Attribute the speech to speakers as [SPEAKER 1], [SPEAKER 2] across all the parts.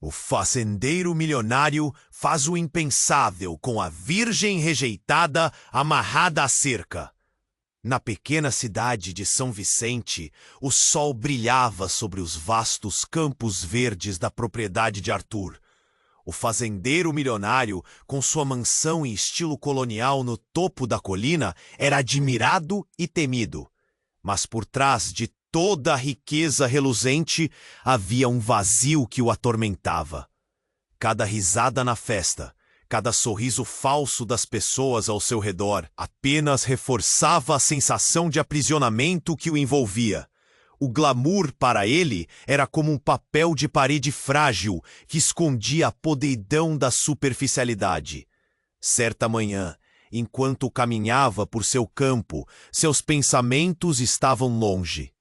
[SPEAKER 1] O fazendeiro milionário faz o impensável com a virgem rejeitada amarrada à cerca. Na pequena cidade de São Vicente, o sol brilhava sobre os vastos campos verdes da propriedade de Arthur. O fazendeiro milionário, com sua mansão em estilo colonial no topo da colina, era admirado e temido. Mas por trás de toda a riqueza reluzente, havia um vazio que o atormentava. Cada risada na festa, cada sorriso falso das pessoas ao seu redor, apenas reforçava a sensação de aprisionamento que o envolvia. O glamour para ele era como um papel de parede frágil que escondia a podridão da superficialidade. Certa manhã, enquanto caminhava por seu campo, seus pensamentos estavam longe.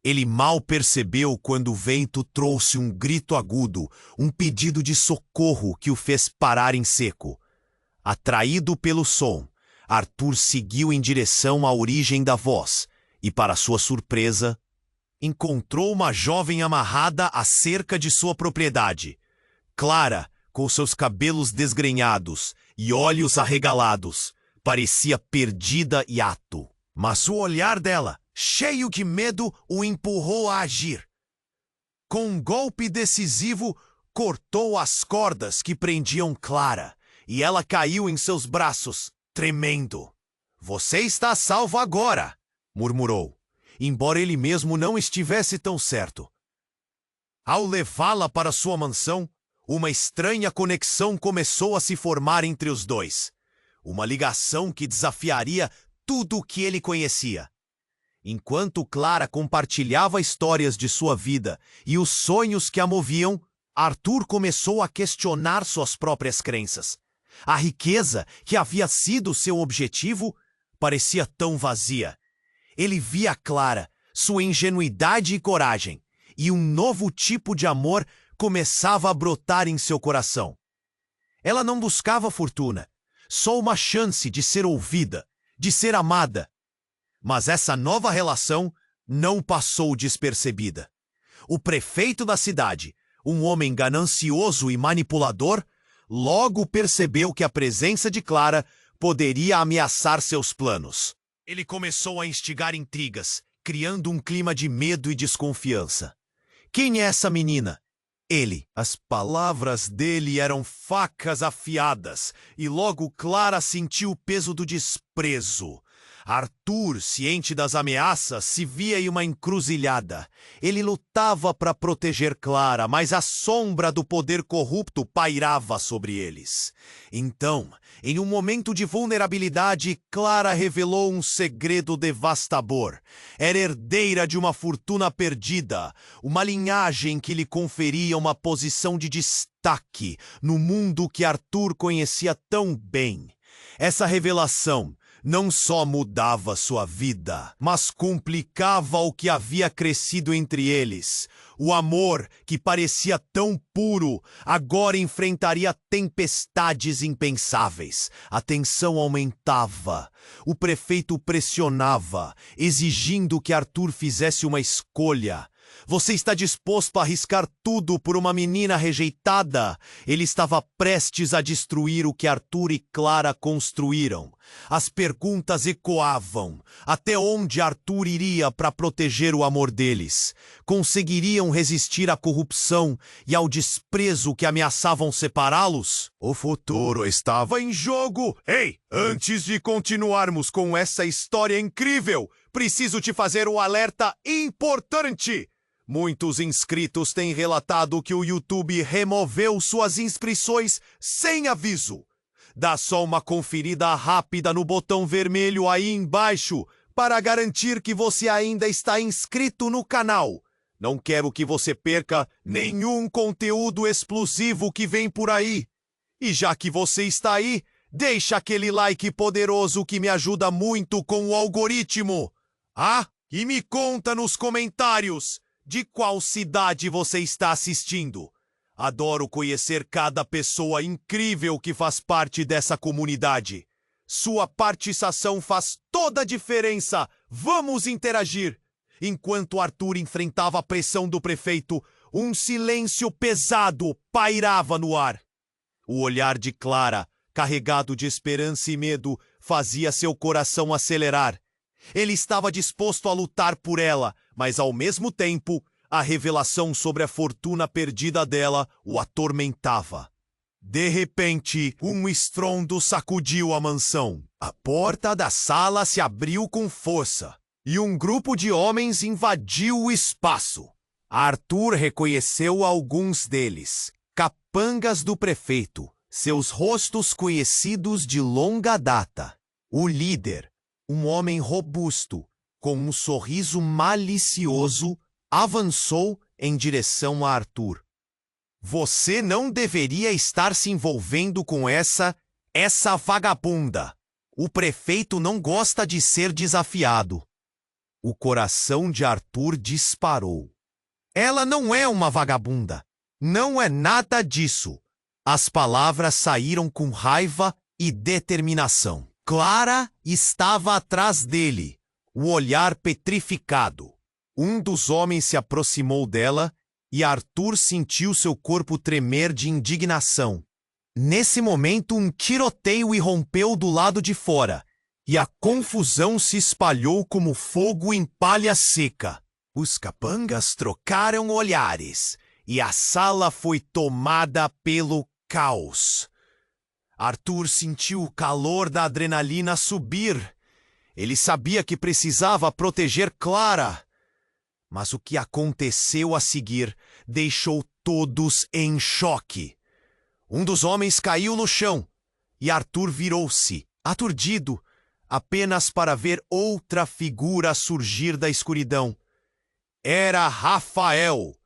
[SPEAKER 1] Ele mal percebeu quando o vento trouxe um grito agudo, um pedido de socorro que o fez parar em seco. Atraído pelo som, Arthur seguiu em direção à origem da voz e, para sua surpresa, encontrou uma jovem amarrada à cerca de sua propriedade. Clara, com seus cabelos desgrenhados e olhos arregalados, parecia perdida e ato. Mas o olhar dela, cheio de medo, o empurrou a agir. Com um golpe decisivo, cortou as cordas que prendiam Clara, e ela caiu em seus braços, tremendo. "Você está salvo agora", murmurou, embora ele mesmo não estivesse tão certo. Ao levá-la para sua mansão, uma estranha conexão começou a se formar entre os dois. Uma ligação que desafiaria tudo o que ele conhecia. Enquanto Clara compartilhava histórias de sua vida e os sonhos que a moviam, Arthur começou a questionar suas próprias crenças. A riqueza, que havia sido seu objetivo, parecia tão vazia. Ele via Clara, sua ingenuidade e coragem, e um novo tipo de amor começava a brotar em seu coração. Ela não buscava fortuna, só uma chance de ser ouvida, de ser amada. Mas essa nova relação não passou despercebida. O prefeito da cidade, um homem ganancioso e manipulador, logo percebeu que a presença de Clara poderia ameaçar seus planos. Ele começou a instigar intrigas, criando um clima de medo e desconfiança. Quem é essa menina? Ele. As palavras dele eram facas afiadas, e logo Clara sentiu o peso do desprezo. Arthur, ciente das ameaças, se via em uma encruzilhada. Ele lutava para proteger Clara, mas a sombra do poder corrupto pairava sobre eles. Então, em um momento de vulnerabilidade, Clara revelou um segredo devastador. Era herdeira de uma fortuna perdida, uma linhagem que lhe conferia uma posição de destaque no mundo que Arthur conhecia tão bem. Essa revelação não só mudava sua vida, mas complicava o que havia crescido entre eles. O amor, que parecia tão puro, agora enfrentaria tempestades impensáveis. A tensão aumentava. O prefeito pressionava, exigindo que Arthur fizesse uma escolha. Você está disposto a arriscar tudo por uma menina rejeitada? Ele estava prestes a destruir o que Arthur e Clara construíram. As perguntas ecoavam. Até onde Arthur iria para proteger o amor deles? Conseguiriam resistir à corrupção e ao desprezo que ameaçavam separá-los? O futuro estava em jogo. Ei, antes de continuarmos com essa história incrível, preciso te fazer um alerta importante. Muitos inscritos têm relatado que o YouTube removeu suas inscrições sem aviso. Dá só uma conferida rápida no botão vermelho aí embaixo para garantir que você ainda está inscrito no canal. Não quero que você perca nenhum conteúdo exclusivo que vem por aí. E já que você está aí, deixa aquele like poderoso que me ajuda muito com o algoritmo. E me conta nos comentários de qual cidade você está assistindo. Adoro conhecer cada pessoa incrível que faz parte dessa comunidade. Sua participação faz toda a diferença. Vamos interagir! Enquanto Arthur enfrentava a pressão do prefeito, Um silêncio pesado pairava no ar. O olhar de Clara, carregado de esperança e medo, fazia seu coração acelerar. Ele estava disposto a lutar por ela, mas ao mesmo tempo, a revelação sobre a fortuna perdida dela o atormentava. De repente, um estrondo sacudiu a mansão. A porta da sala se abriu com força e um grupo de homens invadiu o espaço. Arthur reconheceu alguns deles, capangas do prefeito, seus rostos conhecidos de longa data. O líder, um homem robusto, com um sorriso malicioso, avançou em direção a Arthur. Você não deveria estar se envolvendo com essa vagabunda. O prefeito não gosta de ser desafiado. O coração de Arthur disparou. Ela não é uma vagabunda. Não é nada disso. As palavras saíram com raiva e determinação. Clara estava atrás dele, o olhar petrificado. Um dos homens se aproximou dela e Arthur sentiu seu corpo tremer de indignação. Nesse momento, um tiroteio irrompeu do lado de fora, e a confusão se espalhou como fogo em palha seca. Os capangas trocaram olhares, e a sala foi tomada pelo caos. Arthur sentiu o calor da adrenalina subir. Ele sabia que precisava proteger Clara. Mas o que aconteceu a seguir deixou todos em choque. Um dos homens caiu no chão e Arthur virou-se, aturdido, apenas para ver outra figura surgir da escuridão. Era Rafael,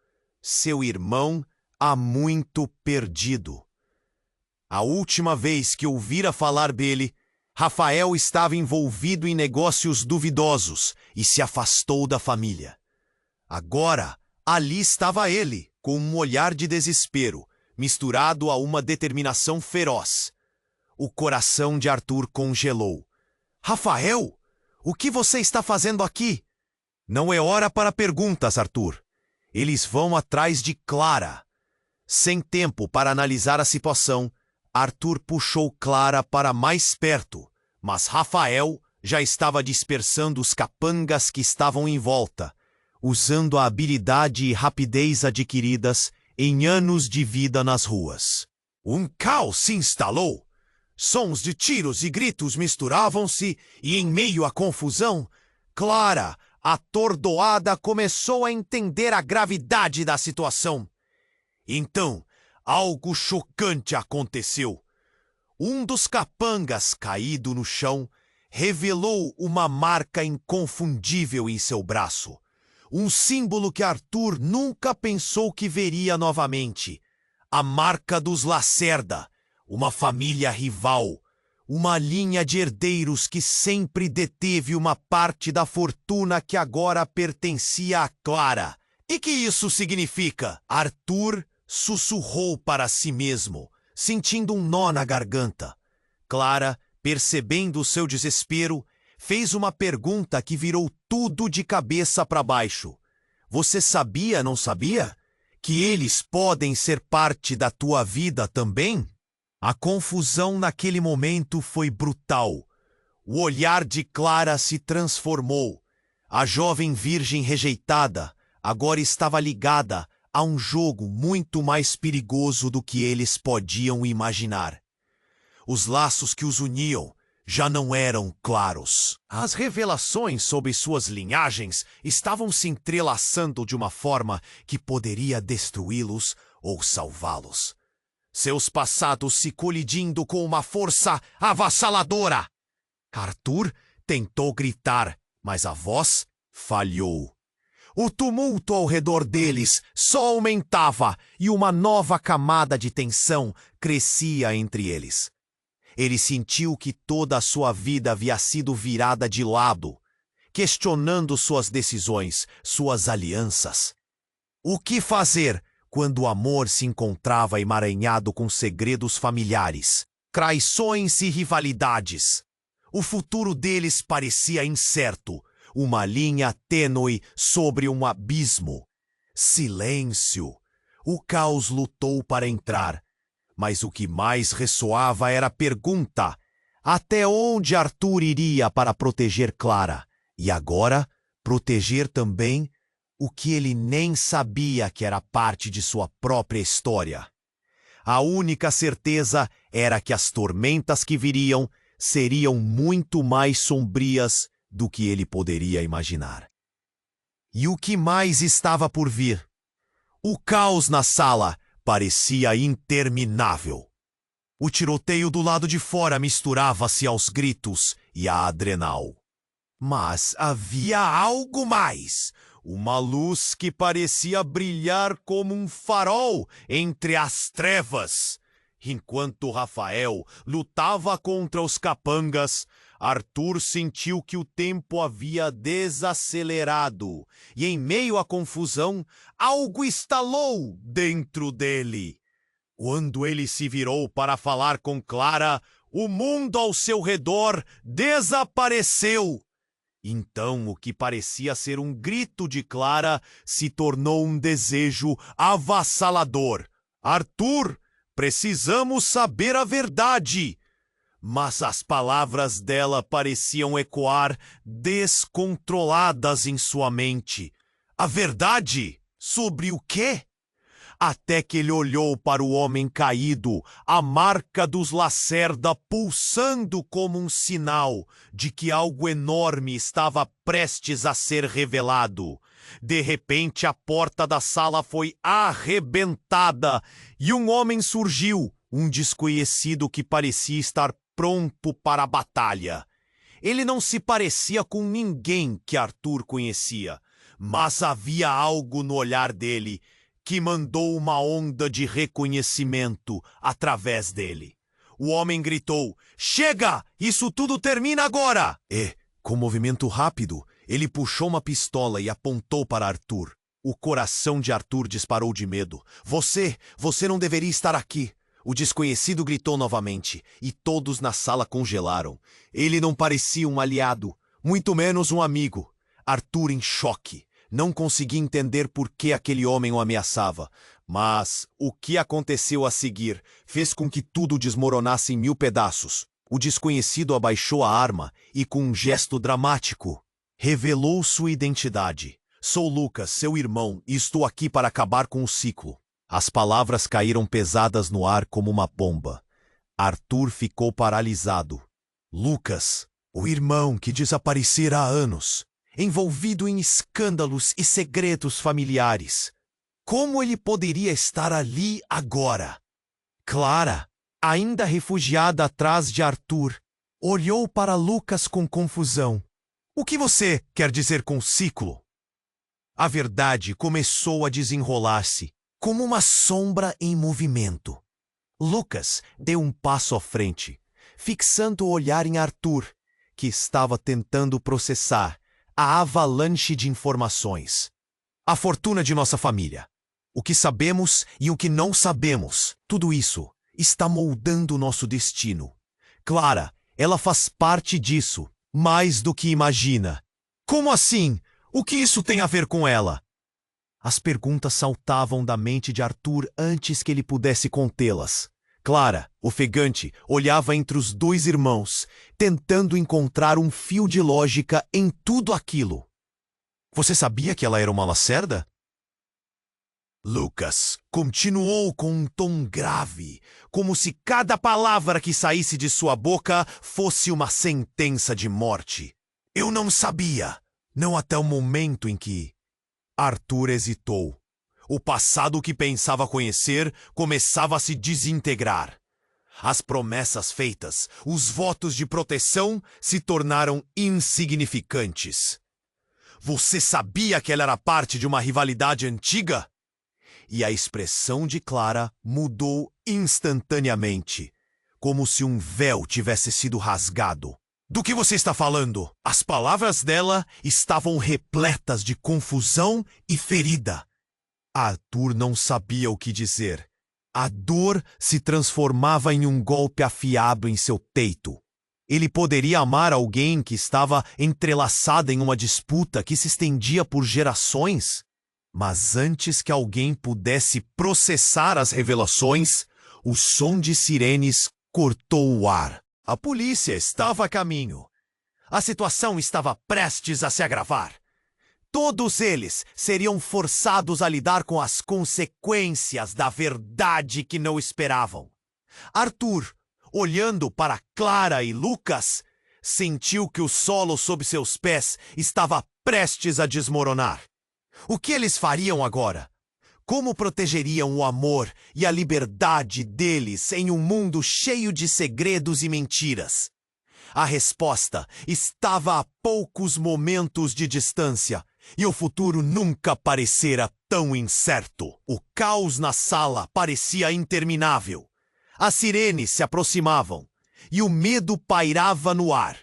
[SPEAKER 1] seu irmão há muito perdido. A última vez que ouvira falar dele, Rafael estava envolvido em negócios duvidosos e se afastou da família. Agora, ali estava ele, com um olhar de desespero, misturado a uma determinação feroz. O coração de Arthur congelou. Rafael, o que você está fazendo aqui? Não é hora para perguntas, Arthur. Eles vão atrás de Clara. Sem tempo para analisar a situação, Arthur puxou Clara para mais perto, mas Rafael já estava dispersando os capangas que estavam em volta, usando a habilidade e rapidez adquiridas em anos de vida nas ruas. Um caos se instalou. Sons de tiros e gritos misturavam-se e, em meio à confusão, Clara, atordoada, começou a entender a gravidade da situação. Então, algo chocante aconteceu. Um dos capangas, caído no chão, revelou uma marca inconfundível em seu braço. Um símbolo que Arthur nunca pensou que veria novamente. A marca dos Lacerda, uma família rival, uma linha de herdeiros que sempre deteve uma parte da fortuna que agora pertencia a Clara. E que isso significa? Arthur sussurrou para si mesmo, sentindo um nó na garganta. Clara, percebendo o seu desespero, fez uma pergunta que virou tudo de cabeça para baixo. Você sabia, não sabia? Que eles podem ser parte da tua vida também? A confusão naquele momento foi brutal. O olhar de Clara se transformou. A jovem virgem rejeitada agora estava ligada a um jogo muito mais perigoso do que eles podiam imaginar. Os laços que os uniam já não eram claros. As revelações sobre suas linhagens estavam se entrelaçando de uma forma que poderia destruí-los ou salvá-los. Seus passados se colidindo com uma força avassaladora. Arthur tentou gritar, mas a voz falhou. O tumulto ao redor deles só aumentava e uma nova camada de tensão crescia entre eles. Ele sentiu que toda a sua vida havia sido virada de lado, questionando suas decisões, suas alianças. O que fazer quando o amor se encontrava emaranhado com segredos familiares, traições e rivalidades? O futuro deles parecia incerto, uma linha tênue sobre um abismo. Silêncio. O caos lutou para entrar, mas o que mais ressoava era a pergunta: até onde Arthur iria para proteger Clara? E agora, proteger também o que ele nem sabia que era parte de sua própria história. A única certeza era que as tormentas que viriam seriam muito mais sombrias do que ele poderia imaginar. E o que mais estava por vir? O caos na sala parecia interminável. O tiroteio do lado de fora misturava-se aos gritos e à adrenal. Mas havia algo mais. Uma luz que parecia brilhar como um farol entre as trevas. Enquanto Rafael lutava contra os capangas, Arthur sentiu que o tempo havia desacelerado e, em meio à confusão, algo estalou dentro dele. Quando ele se virou para falar com Clara, o mundo ao seu redor desapareceu. Então, o que parecia ser um grito de Clara se tornou um desejo avassalador. Arthur, precisamos saber a verdade. Mas as palavras dela pareciam ecoar descontroladas em sua mente. A verdade? Sobre o quê? Até que ele olhou para o homem caído, a marca dos Lacerda pulsando como um sinal de que algo enorme estava prestes a ser revelado. De repente, a porta da sala foi arrebentada e um homem surgiu, um desconhecido que parecia estar pronto para a batalha. Ele não se parecia com ninguém que Arthur conhecia, mas havia algo no olhar dele que mandou uma onda de reconhecimento através dele. O homem gritou: "Chega! Isso tudo termina agora!" E, com movimento rápido, ele puxou uma pistola e apontou para Arthur. O coração de Arthur disparou de medo. Você não deveria estar aqui!" O desconhecido gritou novamente, e todos na sala congelaram. Ele não parecia um aliado, muito menos um amigo. Arthur em choque. Não conseguia entender por que aquele homem o ameaçava, mas o que aconteceu a seguir fez com que tudo desmoronasse em 1000 pedaços. O desconhecido abaixou a arma e, com um gesto dramático, revelou sua identidade. "Sou Lucas, seu irmão, e estou aqui para acabar com o ciclo." As palavras caíram pesadas no ar como uma bomba. Arthur ficou paralisado. Lucas, o irmão que desaparecera há anos, envolvido em escândalos e segredos familiares. Como ele poderia estar ali agora? Clara, ainda refugiada atrás de Arthur, olhou para Lucas com confusão. "O que você quer dizer com ciclo?" A verdade começou a desenrolar-se, como uma sombra em movimento. Lucas deu um passo à frente, fixando o olhar em Arthur, que estava tentando processar a avalanche de informações. A fortuna de nossa família, o que sabemos e o que não sabemos, tudo isso está moldando nosso destino. Clara, ela faz parte disso, mais do que imagina. Como assim? O que isso tem a ver com ela? As perguntas saltavam da mente de Arthur antes que ele pudesse contê-las. Clara, ofegante, olhava entre os dois irmãos, tentando encontrar um fio de lógica em tudo aquilo. "Você sabia que ela era uma Lacerda?" Lucas continuou com um tom grave, como se cada palavra que saísse de sua boca fosse uma sentença de morte. "Eu não sabia, não até o momento em que..." Arthur hesitou. O passado que pensava conhecer começava a se desintegrar. As promessas feitas, os votos de proteção se tornaram insignificantes. "Você sabia que ela era parte de uma rivalidade antiga?" E a expressão de Clara mudou instantaneamente, como se um véu tivesse sido rasgado. "Do que você está falando?" As palavras dela estavam repletas de confusão e ferida. Arthur não sabia o que dizer. A dor se transformava em um golpe afiado em seu peito. Ele poderia amar alguém que estava entrelaçada em uma disputa que se estendia por gerações? Mas antes que alguém pudesse processar as revelações, o som de sirenes cortou o ar. A polícia estava a caminho. A situação estava prestes a se agravar. Todos eles seriam forçados a lidar com as consequências da verdade que não esperavam. Arthur, olhando para Clara e Lucas, sentiu que o solo sob seus pés estava prestes a desmoronar. O que eles fariam agora? Como protegeriam o amor e a liberdade deles em um mundo cheio de segredos e mentiras? A resposta estava a poucos momentos de distância, e o futuro nunca parecera tão incerto. O caos na sala parecia interminável. As sirenes se aproximavam, e o medo pairava no ar.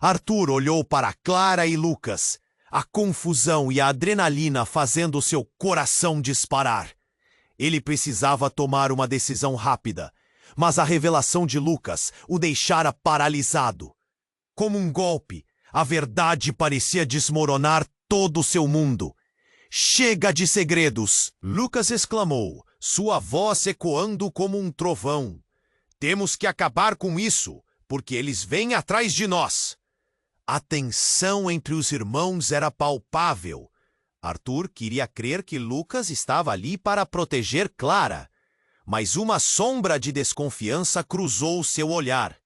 [SPEAKER 1] Arthur olhou para Clara e Lucas, a confusão e a adrenalina fazendo seu coração disparar. Ele precisava tomar uma decisão rápida, mas a revelação de Lucas o deixara paralisado. Como um golpe, a verdade parecia desmoronar todo o seu mundo. "Chega de segredos!" Lucas exclamou, sua voz ecoando como um trovão. "Temos que acabar com isso, porque eles vêm atrás de nós." A tensão entre os irmãos era palpável. Arthur queria crer que Lucas estava ali para proteger Clara, mas uma sombra de desconfiança cruzou seu olhar.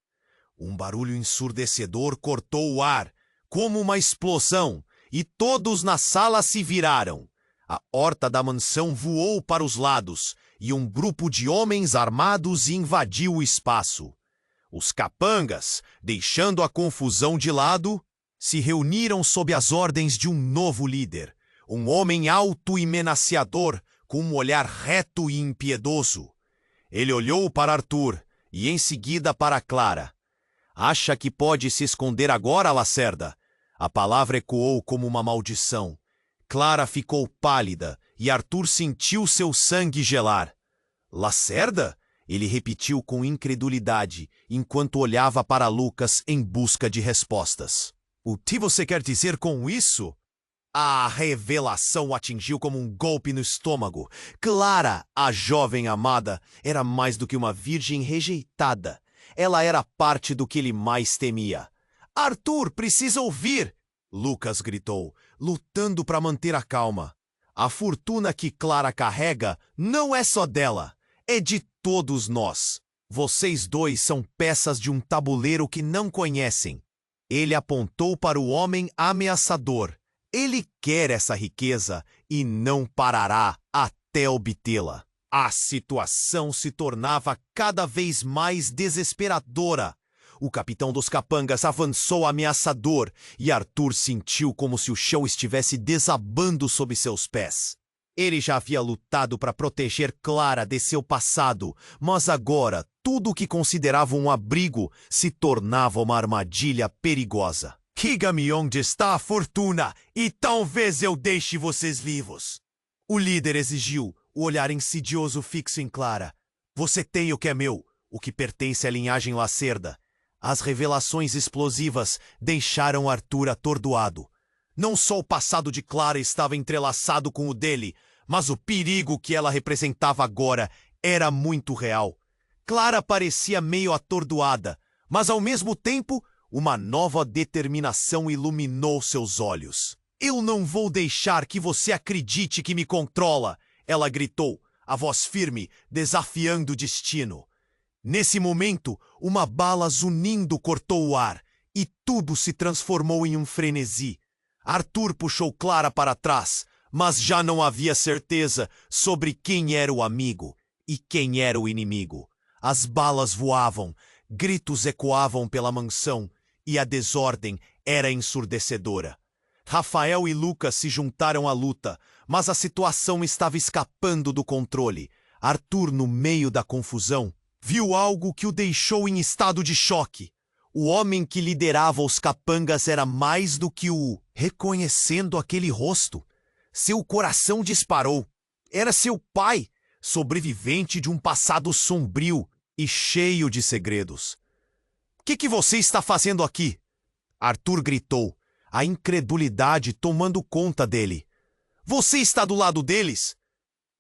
[SPEAKER 1] Um barulho ensurdecedor cortou o ar, como uma explosão, e todos na sala se viraram. A horta da mansão voou para os lados, e um grupo de homens armados invadiu o espaço. Os capangas, deixando a confusão de lado, se reuniram sob as ordens de um novo líder, um homem alto e menaciador, com um olhar reto e impiedoso. Ele olhou para Arthur e em seguida para Clara. "Acha que pode se esconder agora, Lacerda?" A palavra ecoou como uma maldição. Clara ficou pálida e Arthur sentiu seu sangue gelar. "Lacerda?" Ele repetiu com incredulidade, enquanto olhava para Lucas em busca de respostas. "O que você quer dizer com isso?" A revelação o atingiu como um golpe no estômago. Clara, a jovem amada, era mais do que uma virgem rejeitada. Ela era parte do que ele mais temia. "Arthur precisa ouvir!" Lucas gritou, lutando para manter a calma. "A fortuna que Clara carrega não é só dela. É de todos nós. Vocês dois são peças de um tabuleiro que não conhecem." Ele apontou para o homem ameaçador. "Ele quer essa riqueza e não parará até obtê-la." A situação se tornava cada vez mais desesperadora. O capitão dos capangas avançou ameaçador e Arthur sentiu como se o chão estivesse desabando sob seus pés. Ele já havia lutado para proteger Clara de seu passado, mas agora tudo o que considerava um abrigo se tornava uma armadilha perigosa. "Diga-me onde está a fortuna e talvez eu deixe vocês vivos." O líder exigiu, o olhar insidioso fixo em Clara. "Você tem o que é meu, o que pertence à linhagem Lacerda." As revelações explosivas deixaram Arthur atordoado. Não só o passado de Clara estava entrelaçado com o dele, mas o perigo que ela representava agora era muito real. Clara parecia meio atordoada, mas ao mesmo tempo, uma nova determinação iluminou seus olhos. "Eu não vou deixar que você acredite que me controla!" Ela gritou, a voz firme, desafiando o destino. Nesse momento, uma bala zunindo cortou o ar, e tudo se transformou em um frenesi. Arthur puxou Clara para trás, mas já não havia certeza sobre quem era o amigo e quem era o inimigo. As balas voavam, gritos ecoavam pela mansão, e a desordem era ensurdecedora. Rafael e Lucas se juntaram à luta, mas a situação estava escapando do controle. Arthur, no meio da confusão, viu algo que o deixou em estado de choque. O homem que liderava os capangas era mais do que o... Reconhecendo aquele rosto, seu coração disparou. Era seu pai, sobrevivente de um passado sombrio e cheio de segredos. "O que você está fazendo aqui?" Arthur gritou, a incredulidade tomando conta dele. Você está do lado deles?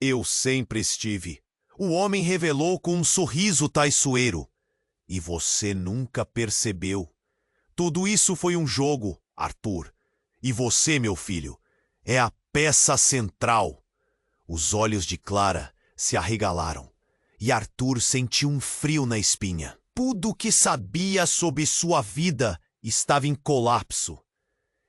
[SPEAKER 1] Eu sempre estive. O homem revelou com um sorriso traiçoeiro. E você nunca percebeu. Tudo isso foi um jogo, Arthur. E você, meu filho, é a peça central. Os olhos de Clara se arregalaram. E Arthur sentiu um frio na espinha. Tudo o que sabia sobre sua vida estava em colapso.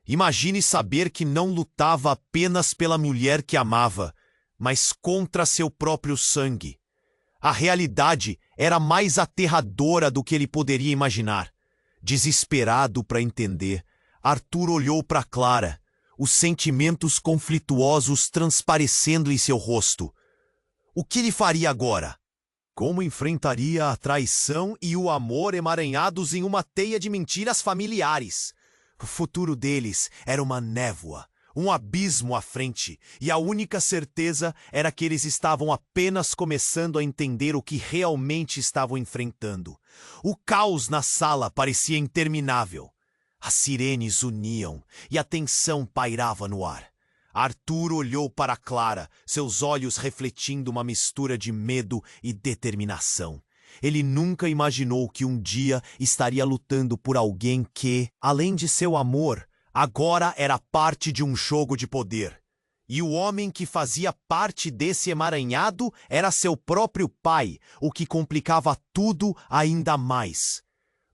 [SPEAKER 1] Imagine saber que não lutava apenas pela mulher que amava, mas contra seu próprio sangue. A realidade era mais aterradora do que ele poderia imaginar. Desesperado para entender, Arthur olhou para Clara, os sentimentos conflituosos transparecendo em seu rosto. O que ele faria agora? Como enfrentaria a traição e o amor emaranhados em uma teia de mentiras familiares? O futuro deles era uma névoa, um abismo à frente, e a única certeza era que eles estavam apenas começando a entender o que realmente estavam enfrentando. O caos na sala parecia interminável. As sirenes uniam e a tensão pairava no ar. Arthur olhou para Clara, seus olhos refletindo uma mistura de medo e determinação. Ele nunca imaginou que um dia estaria lutando por alguém que, além de seu amor, agora era parte de um jogo de poder. E o homem que fazia parte desse emaranhado era seu próprio pai, o que complicava tudo ainda mais.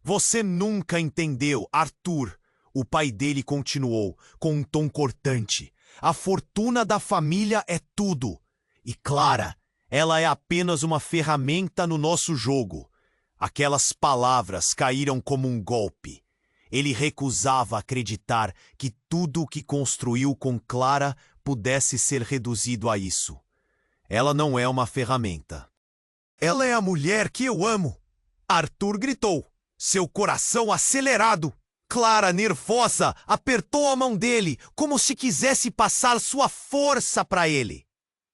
[SPEAKER 1] Você nunca entendeu, Arthur. O pai dele continuou, com um tom cortante. A fortuna da família é tudo. E Clara, ela é apenas uma ferramenta no nosso jogo. Aquelas palavras caíram como um golpe. Ele recusava acreditar que tudo o que construiu com Clara pudesse ser reduzido a isso. Ela não é uma ferramenta. Ela é a mulher que eu amo! Arthur gritou, seu coração acelerado. Clara, nervosa, apertou a mão dele, como se quisesse passar sua força para ele.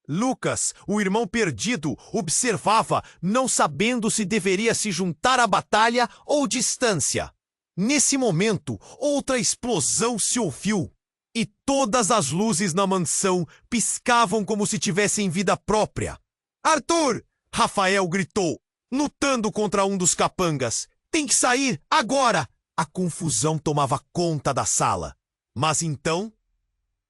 [SPEAKER 1] Lucas, o irmão perdido, observava, não sabendo se deveria se juntar à batalha ou distância. Nesse momento, outra explosão se ouviu, e todas as luzes na mansão piscavam como se tivessem vida própria. Arthur! Rafael gritou, lutando contra um dos capangas. Tem que sair, agora! A confusão tomava conta da sala. Mas então,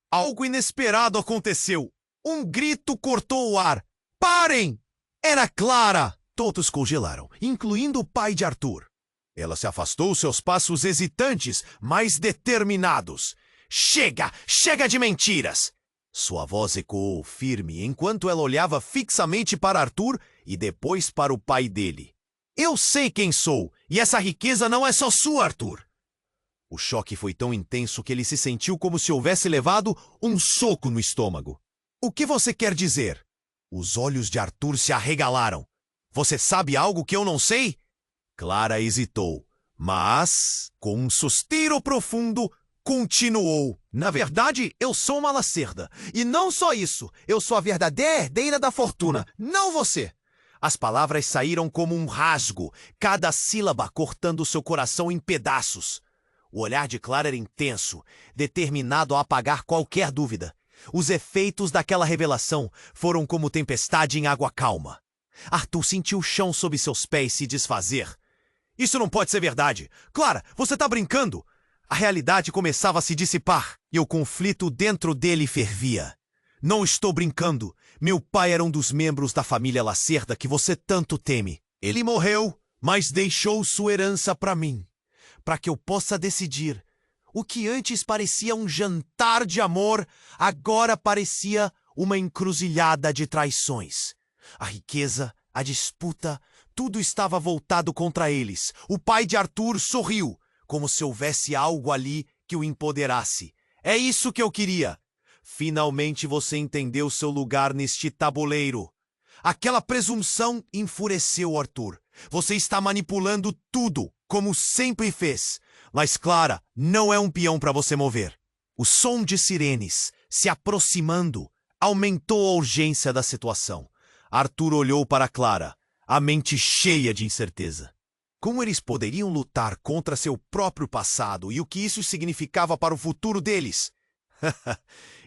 [SPEAKER 1] algo inesperado aconteceu. Um grito cortou o ar. Parem! Era Clara! Todos congelaram, incluindo o pai de Arthur. Ela se afastou, seus passos hesitantes, mas determinados. Chega! Chega de mentiras! Sua voz ecoou firme enquanto ela olhava fixamente para Arthur e depois para o pai dele. Eu sei quem sou, e essa riqueza não é só sua, Arthur. O choque foi tão intenso que ele se sentiu como se houvesse levado um soco no estômago. O que você quer dizer? Os olhos de Arthur se arregalaram. Você sabe algo que eu não sei? Clara hesitou, mas, com um suspiro profundo, continuou. Na verdade, eu sou uma lacerda. E não só isso, eu sou a verdadeira herdeira da fortuna, não você. As palavras saíram como um rasgo, cada sílaba cortando seu coração em pedaços. O olhar de Clara era intenso, determinado a apagar qualquer dúvida. Os efeitos daquela revelação foram como tempestade em água calma. Arthur sentiu o chão sob seus pés se desfazer. Isso não pode ser verdade. Clara, você está brincando? A realidade começava a se dissipar e o conflito dentro dele fervia. Não estou brincando. Meu pai era um dos membros da família Lacerda que você tanto teme. Ele morreu, mas deixou sua herança para mim, para que eu possa decidir. O que antes parecia um jantar de amor, agora parecia uma encruzilhada de traições. A riqueza, a disputa, tudo estava voltado contra eles. O pai de Arthur sorriu, como se houvesse algo ali que o empoderasse. É isso que eu queria. Finalmente você entendeu seu lugar neste tabuleiro. Aquela presunção enfureceu Arthur. Você está manipulando tudo, como sempre fez. Mas Clara não é um peão para você mover. O som de sirenes, se aproximando, aumentou a urgência da situação. Arthur olhou para Clara, a mente cheia de incerteza. Como eles poderiam lutar contra seu próprio passado e o que isso significava para o futuro deles?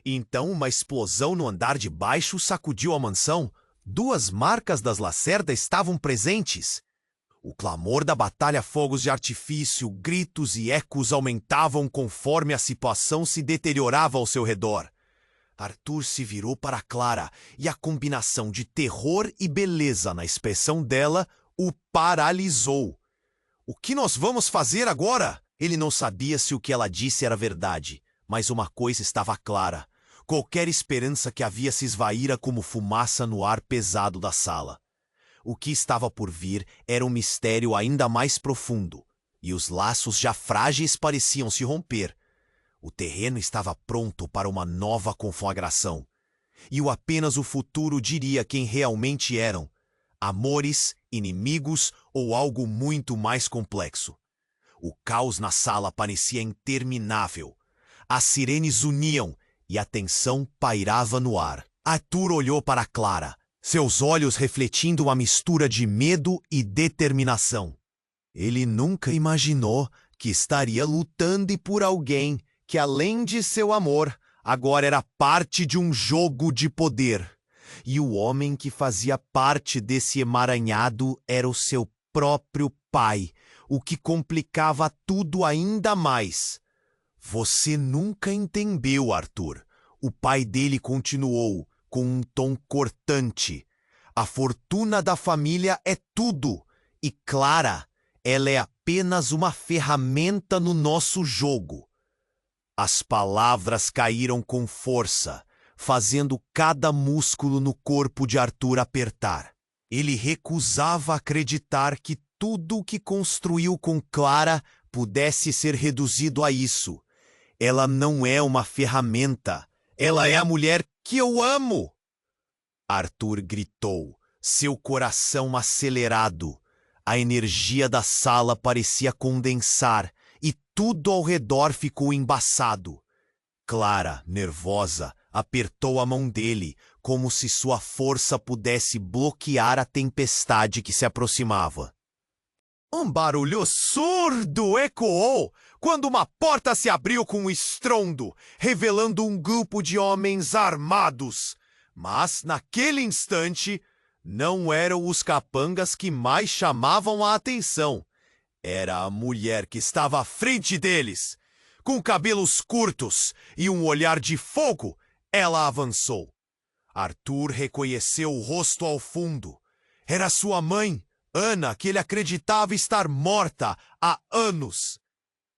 [SPEAKER 1] Então uma explosão no andar de baixo sacudiu a mansão. 2 marcas das Lacerda estavam presentes. O clamor da batalha, fogos de artifício, gritos e ecos aumentavam conforme a situação se deteriorava ao seu redor. Arthur se virou para Clara e a combinação de terror e beleza na expressão dela o paralisou. O que nós vamos fazer agora? Ele não sabia se o que ela disse era verdade, mas uma coisa estava clara. Qualquer esperança que havia se esvaíra como fumaça no ar pesado da sala. O que estava por vir era um mistério ainda mais profundo, e os laços já frágeis pareciam se romper. O terreno estava pronto para uma nova conflagração, e apenas o futuro diria quem realmente eram: amores, inimigos ou algo muito mais complexo. O caos na sala parecia interminável. As sirenes uniam e a tensão pairava no ar. Arthur olhou para Clara, seus olhos refletindo uma mistura de medo e determinação. Ele nunca imaginou que estaria lutando por alguém que, além de seu amor, agora era parte de um jogo de poder. E o homem que fazia parte desse emaranhado era o seu próprio pai, o que complicava tudo ainda mais. Você nunca entendeu, Arthur. O pai dele continuou, com um tom cortante. A fortuna da família é tudo, e Clara, ela é apenas uma ferramenta no nosso jogo. As palavras caíram com força, fazendo cada músculo no corpo de Arthur apertar. Ele recusava acreditar que tudo o que construiu com Clara pudesse ser reduzido a isso. Ela não é uma ferramenta. Ela é a mulher que eu amo! Arthur gritou, seu coração acelerado. A energia da sala parecia condensar e tudo ao redor ficou embaçado. Clara, nervosa, apertou a mão dele, como se sua força pudesse bloquear a tempestade que se aproximava. Um barulho surdo ecoou quando uma porta se abriu com um estrondo, revelando um grupo de homens armados. Mas, naquele instante, não eram os capangas que mais chamavam a atenção. Era a mulher que estava à frente deles. Com cabelos curtos e um olhar de fogo, ela avançou. Arthur reconheceu o rosto ao fundo. Era sua mãe, Ana, que ele acreditava estar morta há anos.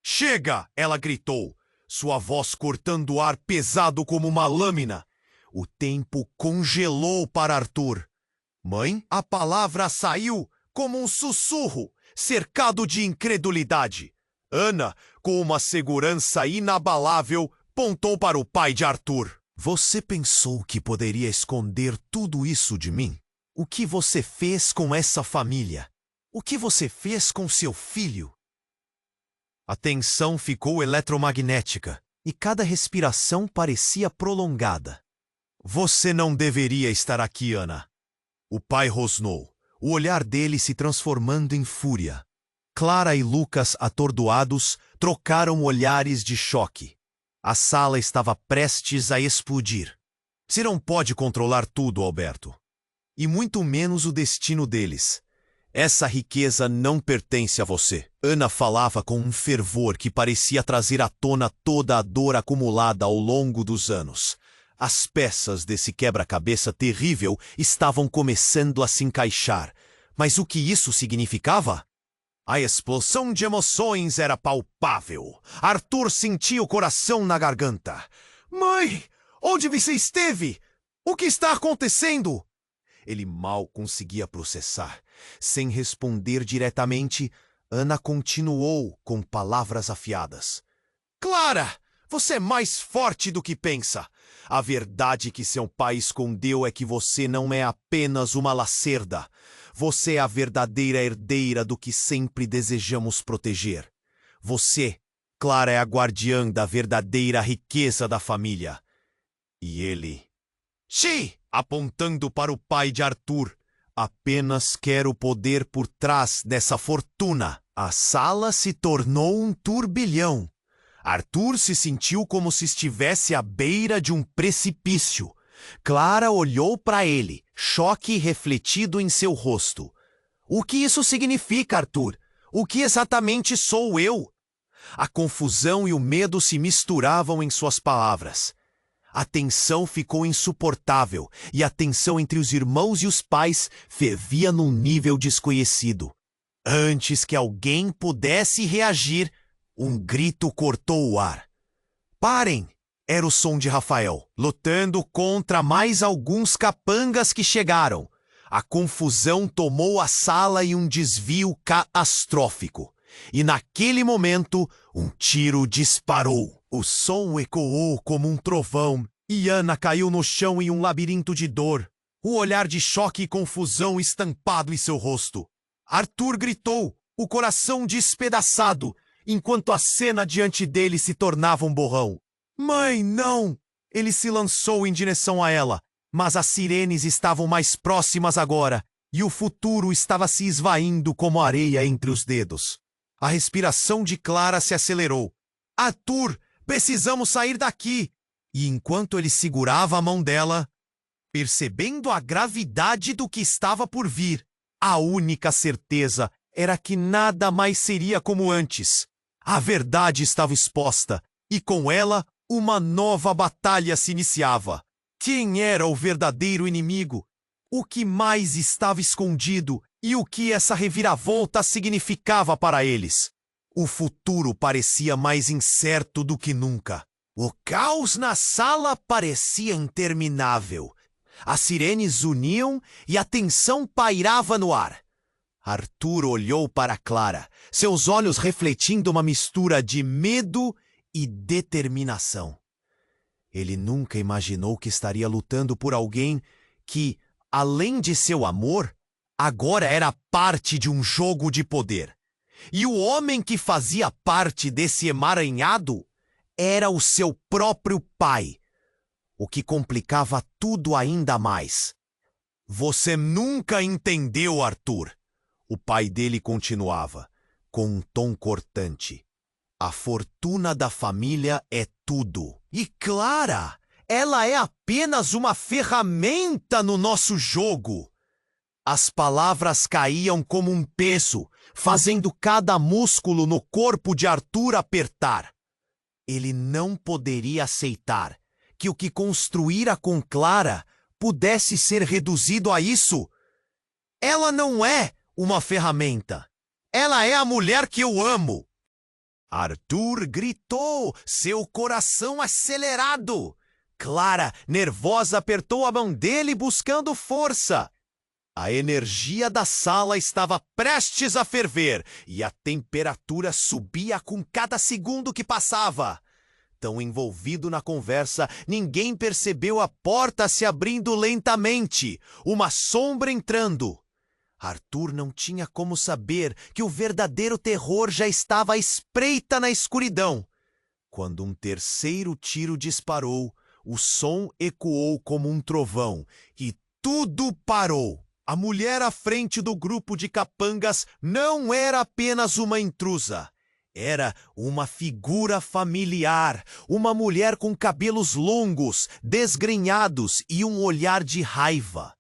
[SPEAKER 1] Chega! Ela gritou, sua voz cortando o ar pesado como uma lâmina. O tempo congelou para Arthur. Mãe? A palavra saiu como um sussurro, cercado de incredulidade. Ana, com uma segurança inabalável, apontou para o pai de Arthur. Você pensou que poderia esconder tudo isso de mim? O que você fez com essa família? O que você fez com seu filho? A tensão ficou eletromagnética e cada respiração parecia prolongada. Você não deveria estar aqui, Ana. O pai rosnou, o olhar dele se transformando em fúria. Clara e Lucas, atordoados, trocaram olhares de choque. A sala estava prestes a explodir. Você não pode controlar tudo, Alberto. E muito menos o destino deles. Essa riqueza não pertence a você. Ana falava com um fervor que parecia trazer à tona toda a dor acumulada ao longo dos anos. As peças desse quebra-cabeça terrível estavam começando a se encaixar. Mas o que isso significava? A explosão de emoções era palpável. Arthur sentia o coração na garganta. Mãe, onde você esteve? O que está acontecendo? Ele mal conseguia processar. Sem responder diretamente, Ana continuou com palavras afiadas. Clara, você é mais forte do que pensa. A verdade que seu pai escondeu é que você não é apenas uma Lacerda. Você é a verdadeira herdeira do que sempre desejamos proteger. Você, Clara, é a guardiã da verdadeira riqueza da família. E ele... Xi! Apontando para o pai de Arthur. Apenas quer o poder por trás dessa fortuna. A sala se tornou um turbilhão. Arthur se sentiu como se estivesse à beira de um precipício. Clara olhou para ele, choque refletido em seu rosto. O que isso significa, Arthur? O que exatamente sou eu? A confusão e o medo se misturavam em suas palavras. A tensão ficou insuportável e a tensão entre os irmãos e os pais fervia num nível desconhecido. Antes que alguém pudesse reagir, um grito cortou o ar. Parem! Era o som de Rafael, lutando contra mais alguns capangas que chegaram. A confusão tomou a sala em um desvio catastrófico. E naquele momento, um tiro disparou. O som ecoou como um trovão e Ana caiu no chão em um labirinto de dor, o olhar de choque e confusão estampado em seu rosto. Arthur gritou, o coração despedaçado, enquanto a cena diante dele se tornava um borrão. Mãe, não! Ele se lançou em direção a ela, mas as sirenes estavam mais próximas agora e o futuro estava se esvaindo como areia entre os dedos. A respiração de Clara se acelerou. Arthur, precisamos sair daqui! E enquanto ele segurava a mão dela, percebendo a gravidade do que estava por vir, a única certeza era que nada mais seria como antes. A verdade estava exposta, e com ela, uma nova batalha se iniciava. Quem era o verdadeiro inimigo? O que mais estava escondido e o que essa reviravolta significava para eles? O futuro parecia mais incerto do que nunca. O caos na sala parecia interminável. As sirenes uniam e a tensão pairava no ar. Arthur olhou para Clara, seus olhos refletindo uma mistura de medo e determinação. Ele nunca imaginou que estaria lutando por alguém que, além de seu amor, agora era parte de um jogo de poder. E o homem que fazia parte desse emaranhado era o seu próprio pai, o que complicava tudo ainda mais. Você nunca entendeu, Arthur. O pai dele continuava, com um tom cortante. A fortuna da família é tudo. E Clara, ela é apenas uma ferramenta no nosso jogo. As palavras caíam como um peso, fazendo cada músculo no corpo de Arthur apertar. Ele não poderia aceitar que o que construíra com Clara pudesse ser reduzido a isso. Ela não é uma ferramenta. Ela é a mulher que eu amo. Arthur gritou, seu coração acelerado. Clara, nervosa, apertou a mão dele buscando força. A energia da sala estava prestes a ferver e a temperatura subia com cada segundo que passava. Tão envolvido na conversa, ninguém percebeu a porta se abrindo lentamente, uma sombra entrando. Arthur não tinha como saber que o verdadeiro terror já estava à espreita na escuridão. Quando um terceiro tiro disparou, o som ecoou como um trovão e tudo parou. A mulher à frente do grupo de capangas não era apenas uma intrusa. Era uma figura familiar, uma mulher com cabelos longos, desgrenhados e um olhar de raiva.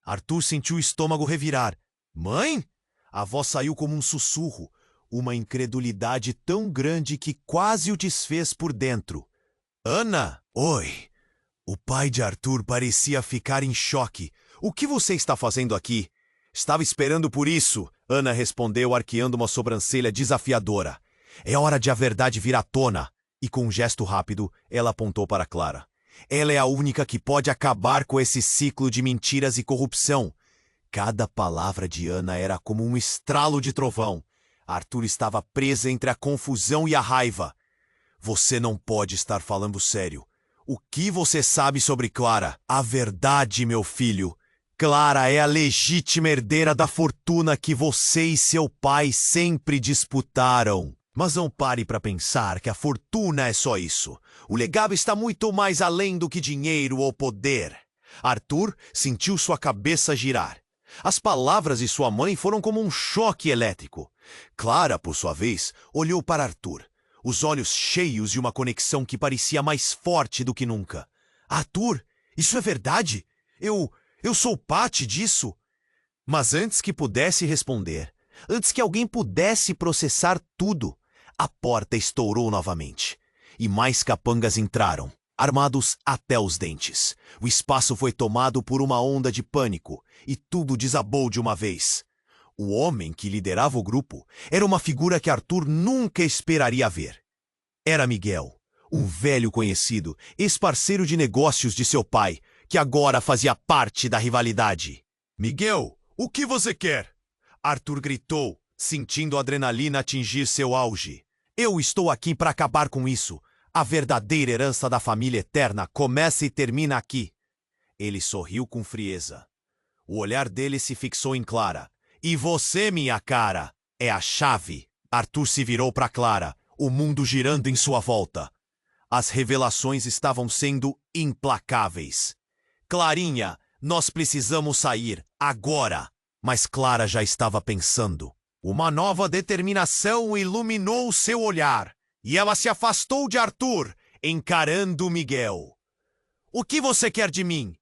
[SPEAKER 1] Arthur sentiu o estômago revirar. Mãe? A voz saiu como um sussurro, uma incredulidade tão grande que quase o desfez por dentro. Ana? Oi. O pai de Arthur parecia ficar em choque. O que você está fazendo aqui? Estava esperando por isso, Ana respondeu, arqueando uma sobrancelha desafiadora. É hora de a verdade vir à tona. E com um gesto rápido, ela apontou para Clara. Ela é a única que pode acabar com esse ciclo de mentiras e corrupção. Cada palavra de Ana era como um estralo de trovão. Arthur estava preso entre a confusão e a raiva. Você não pode estar falando sério. O que você sabe sobre Clara? A verdade, meu filho. Clara é a legítima herdeira da fortuna que você e seu pai sempre disputaram. Mas não pare para pensar que a fortuna é só isso. O legado está muito mais além do que dinheiro ou poder. Arthur sentiu sua cabeça girar. As palavras de sua mãe foram como um choque elétrico. Clara, por sua vez, olhou para Arthur. os olhos cheios de uma conexão que parecia mais forte do que nunca. Arthur, isso é verdade? Eu sou parte disso? Mas antes que pudesse responder, antes que alguém pudesse processar tudo, a porta estourou novamente. E mais capangas entraram, armados até os dentes. O espaço foi tomado por uma onda de pânico e tudo desabou de uma vez. O homem que liderava o grupo era uma figura que Arthur nunca esperaria ver. Era Miguel, um velho conhecido, ex-parceiro de negócios de seu pai, que agora fazia parte da rivalidade. Miguel, o que você quer? Arthur gritou, sentindo a adrenalina atingir seu auge. Eu estou aqui para acabar com isso. A verdadeira herança da família eterna começa e termina aqui. Ele sorriu com frieza. O olhar dele se fixou em Clara. E você, minha cara, é a chave. Arthur se virou para Clara, o mundo girando em sua volta. As revelações estavam sendo implacáveis. Clarinha, nós precisamos sair, agora. Mas Clara já estava pensando. Uma nova determinação iluminou seu olhar. E ela se afastou de Arthur, encarando Miguel. O que você quer de mim?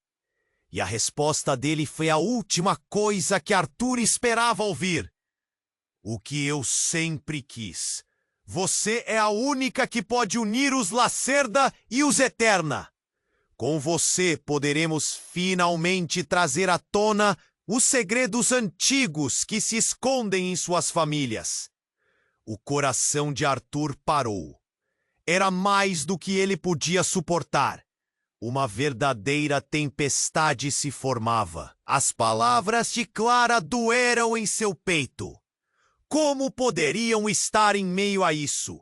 [SPEAKER 1] E a resposta dele foi a última coisa que Arthur esperava ouvir. O que eu sempre quis. Você é a única que pode unir os Lacerda e os Eterna. Com você poderemos finalmente trazer à tona os segredos antigos que se escondem em suas famílias. O coração de Arthur parou. Era mais do que ele podia suportar. Uma verdadeira tempestade se formava. As palavras de Clara doeram em seu peito. Como poderiam estar em meio a isso?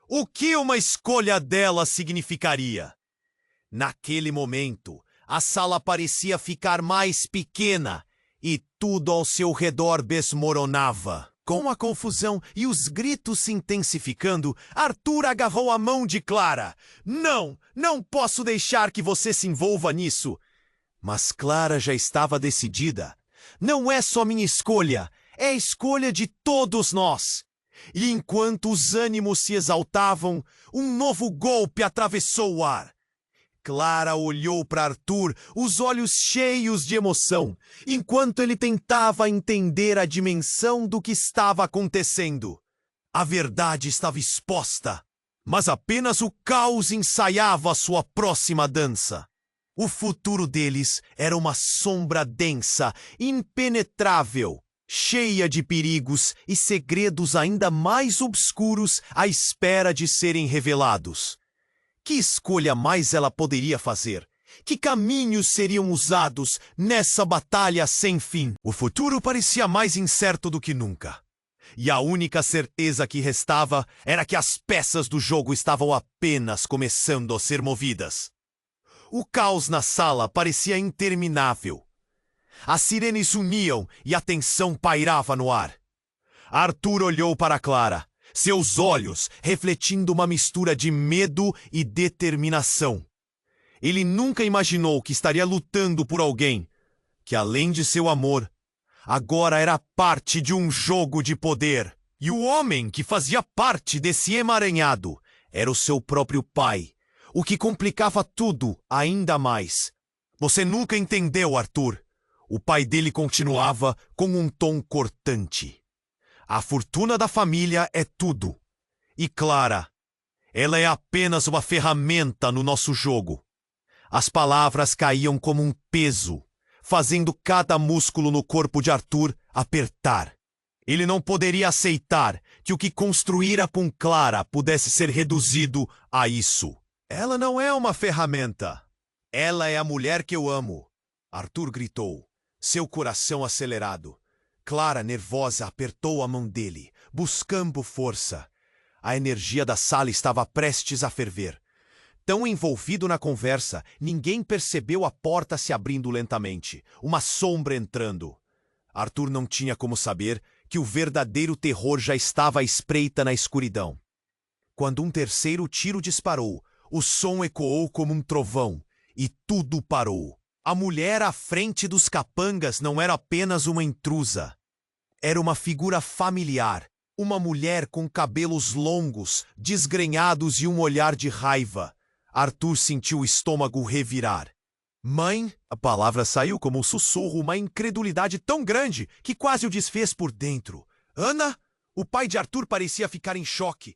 [SPEAKER 1] O que uma escolha dela significaria? Naquele momento, a sala parecia ficar mais pequena e tudo ao seu redor desmoronava. Com a confusão e os gritos se intensificando, Arthur agarrou a mão de Clara. Não posso deixar que você se envolva nisso. Mas Clara já estava decidida. Não é só minha escolha, é a escolha de todos nós. E enquanto os ânimos se exaltavam, um novo golpe atravessou o ar. Clara olhou para Arthur, os olhos cheios de emoção, enquanto ele tentava entender a dimensão do que estava acontecendo. A verdade estava exposta, mas apenas o caos ensaiava sua próxima dança. O futuro deles era uma sombra densa, impenetrável, cheia de perigos e segredos ainda mais obscuros à espera de serem revelados. Que escolha mais ela poderia fazer? Que caminhos seriam usados nessa batalha sem fim? O futuro parecia mais incerto do que nunca. E a única certeza que restava era que as peças do jogo estavam apenas começando a ser movidas. O caos na sala parecia interminável. As sirenes uniam e a tensão pairava no ar. Arthur olhou para Clara, seus olhos refletindo uma mistura de medo e determinação. Ele nunca imaginou que estaria lutando por alguém que, além de seu amor, agora era parte de um jogo de poder. E o homem que fazia parte desse emaranhado era o seu próprio pai, o que complicava tudo ainda mais. Você nunca entendeu, Arthur. O pai dele continuava com um tom cortante. A fortuna da família é tudo. E Clara, ela é apenas uma ferramenta no nosso jogo. As palavras caíam como um peso, fazendo cada músculo no corpo de Arthur apertar. Ele não poderia aceitar que o que construíra com Clara pudesse ser reduzido a isso. Ela não é uma ferramenta. Ela é a mulher que eu amo, Arthur gritou, seu coração acelerado. Clara, nervosa, apertou a mão dele, buscando força. A energia da sala estava prestes a ferver. Tão envolvido na conversa, ninguém percebeu a porta se abrindo lentamente, uma sombra entrando. Arthur não tinha como saber que o verdadeiro terror já estava à espreita na escuridão. Quando um terceiro tiro disparou, o som ecoou como um trovão, e tudo parou. A mulher à frente dos capangas não era apenas uma intrusa. Era uma figura familiar, Uma mulher com cabelos longos, desgrenhados e um olhar de raiva. Arthur sentiu o estômago revirar. Mãe? A palavra saiu como um sussurro, uma incredulidade tão grande que quase o desfez por dentro. Ana? O pai de Arthur parecia ficar em choque.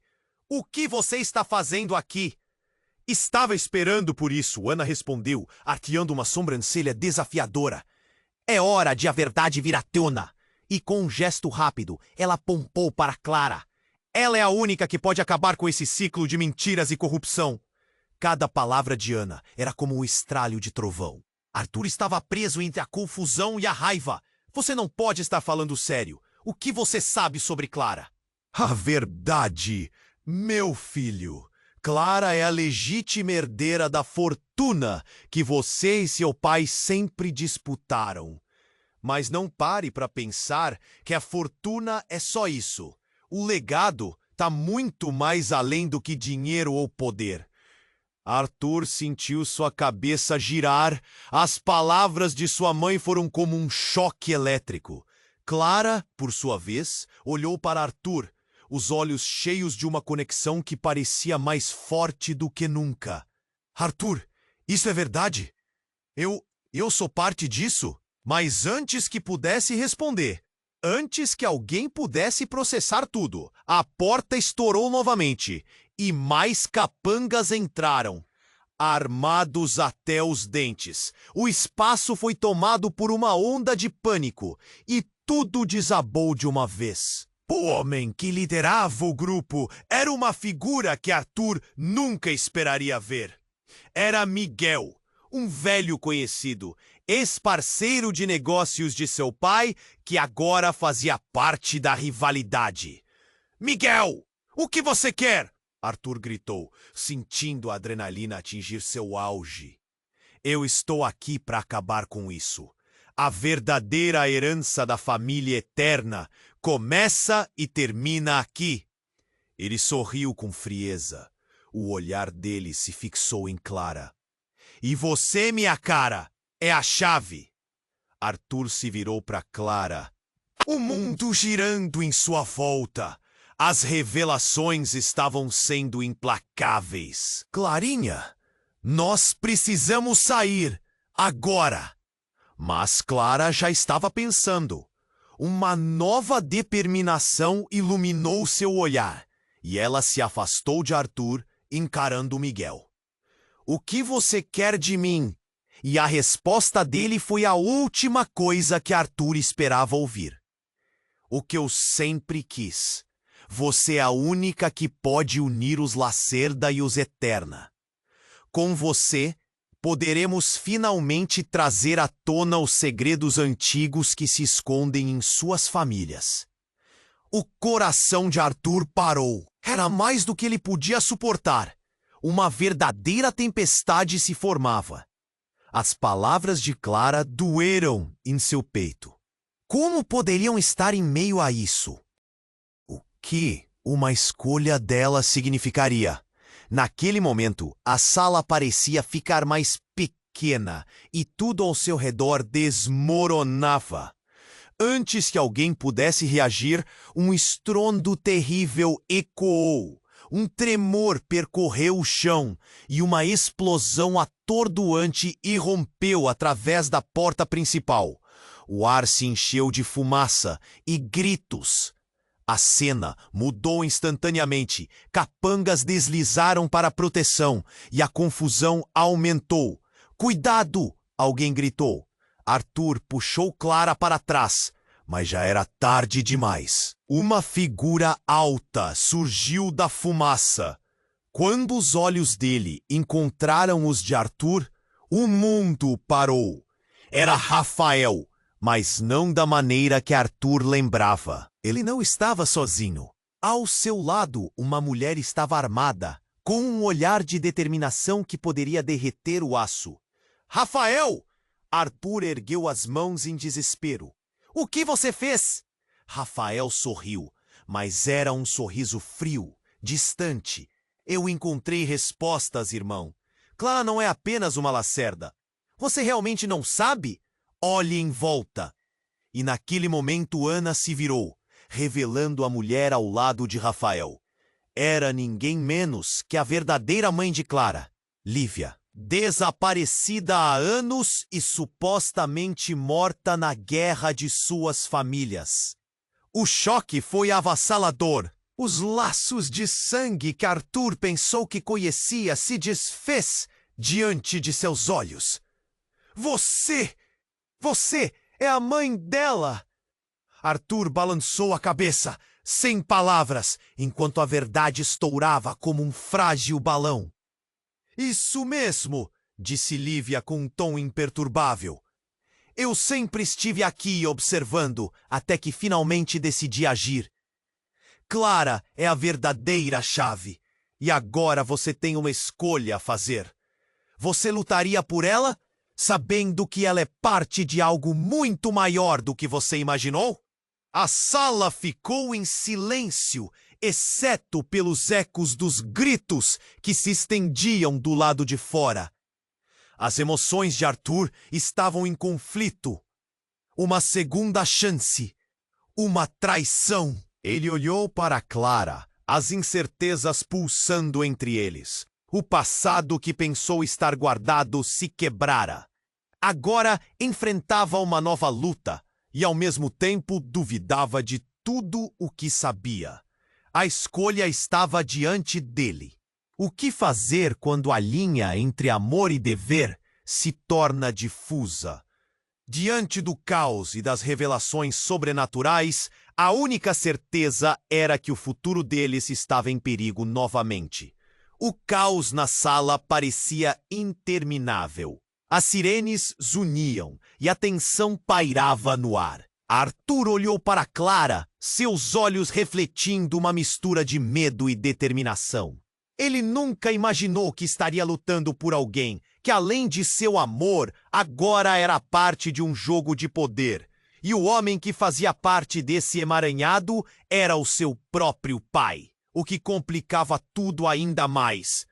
[SPEAKER 1] O que você está fazendo aqui? Estava esperando por isso, Ana respondeu, arqueando uma sobrancelha desafiadora. É hora de a verdade vir à tona. E com um gesto rápido, ela apontou para Clara. Ela é a única que pode acabar com esse ciclo de mentiras e corrupção. Cada palavra de Ana era como um estralho de trovão. Arthur estava preso entre a confusão e a raiva. Você não pode estar falando sério. O que você sabe sobre Clara? A verdade, meu filho. Clara é a legítima herdeira da fortuna que você e seu pai sempre disputaram. Mas não pare para pensar que a fortuna é só isso. O legado está muito mais além do que dinheiro ou poder. Arthur sentiu sua cabeça girar. As palavras de sua mãe foram como um choque elétrico. Clara, por sua vez, olhou para Arthur, os olhos cheios de uma conexão que parecia mais forte do que nunca. Arthur, isso é verdade? Eu sou parte disso? Mas antes que pudesse responder, antes que alguém pudesse processar tudo, a porta estourou novamente e mais capangas entraram, armados até os dentes. O espaço foi tomado por uma onda de pânico e tudo desabou de uma vez. O homem que liderava o grupo era uma figura que Arthur nunca esperaria ver. Era Miguel, um velho conhecido, ex-parceiro de negócios de seu pai, que agora fazia parte da rivalidade. Miguel, o que você quer? Arthur gritou, sentindo a adrenalina atingir seu auge. Eu estou aqui para acabar com isso. A verdadeira herança da família eterna começa e termina aqui. Ele sorriu com frieza. O olhar dele se fixou em Clara. E você, minha cara, é a chave. Arthur se virou para Clara. O mundo girando em sua volta. As revelações estavam sendo implacáveis. Clarinha, nós precisamos sair, agora. Mas Clara já estava pensando. Uma nova determinação iluminou seu olhar, e ela se afastou de Arthur, encarando Miguel. O que você quer de mim? E a resposta dele foi a última coisa que Arthur esperava ouvir. O que eu sempre quis. Você é a única que pode unir os Lacerda e os Eterna. Com você, poderemos finalmente trazer à tona os segredos antigos que se escondem em suas famílias. O coração de Arthur parou. Era mais do que ele podia suportar. Uma verdadeira tempestade se formava. As palavras de Clara doeram em seu peito. Como poderiam estar em meio a isso? O que uma escolha dela significaria? Naquele momento, a sala parecia ficar mais pequena e tudo ao seu redor desmoronava. Antes que alguém pudesse reagir, um estrondo terrível ecoou. Um tremor percorreu o chão e uma explosão atordoante irrompeu através da porta principal. O ar se encheu de fumaça e gritos. A cena mudou instantaneamente, capangas deslizaram para a proteção e a confusão aumentou. Cuidado! Alguém gritou. Arthur puxou Clara para trás, mas já era tarde demais. Uma figura alta surgiu da fumaça. Quando os olhos dele encontraram os de Arthur, o mundo parou. Era Rafael, mas não da maneira que Arthur lembrava. Ele não estava sozinho. Ao seu lado, uma mulher estava armada, com um olhar de determinação que poderia derreter o aço. Rafael! Arthur ergueu as mãos em desespero. O que você fez? Rafael sorriu, mas era um sorriso frio, distante. Eu encontrei respostas, irmão. Clara não é apenas uma Lacerda. Você realmente não sabe? Olhe em volta. E naquele momento Ana se virou. revelando a mulher ao lado de Rafael. Era ninguém menos que a verdadeira mãe de Clara, Lívia, desaparecida há anos e supostamente morta na guerra de suas famílias. O choque foi avassalador. Os laços de sangue que Arthur pensou que conhecia se desfez diante de seus olhos. Você é a mãe dela! Arthur balançou a cabeça, sem palavras, enquanto a verdade estourava como um frágil balão. Isso mesmo, disse Lívia com um tom imperturbável. Eu sempre estive aqui observando, até que finalmente decidi agir. Clara é a verdadeira chave, e agora você tem uma escolha a fazer. Você lutaria por ela, sabendo que ela é parte de algo muito maior do que você imaginou? A sala ficou em silêncio, exceto pelos ecos dos gritos que se estendiam do lado de fora. As emoções de Arthur estavam em conflito. Uma segunda chance. Uma traição. Ele olhou para Clara, as incertezas pulsando entre eles. O passado que pensou estar guardado se quebrara. Agora enfrentava uma nova luta e, ao mesmo tempo, duvidava de tudo o que sabia. A escolha estava diante dele. O que fazer quando a linha entre amor e dever se torna difusa? Diante do caos e das revelações sobrenaturais, a única certeza era que o futuro deles estava em perigo novamente. O caos na sala parecia interminável. As sirenes zuniam e a tensão pairava no ar. Arthur olhou para Clara, seus olhos refletindo uma mistura de medo e determinação. Ele nunca imaginou que estaria lutando por alguém que, além de seu amor, agora era parte de um jogo de poder. E o homem que fazia parte desse emaranhado era o seu próprio pai, o que complicava tudo ainda mais.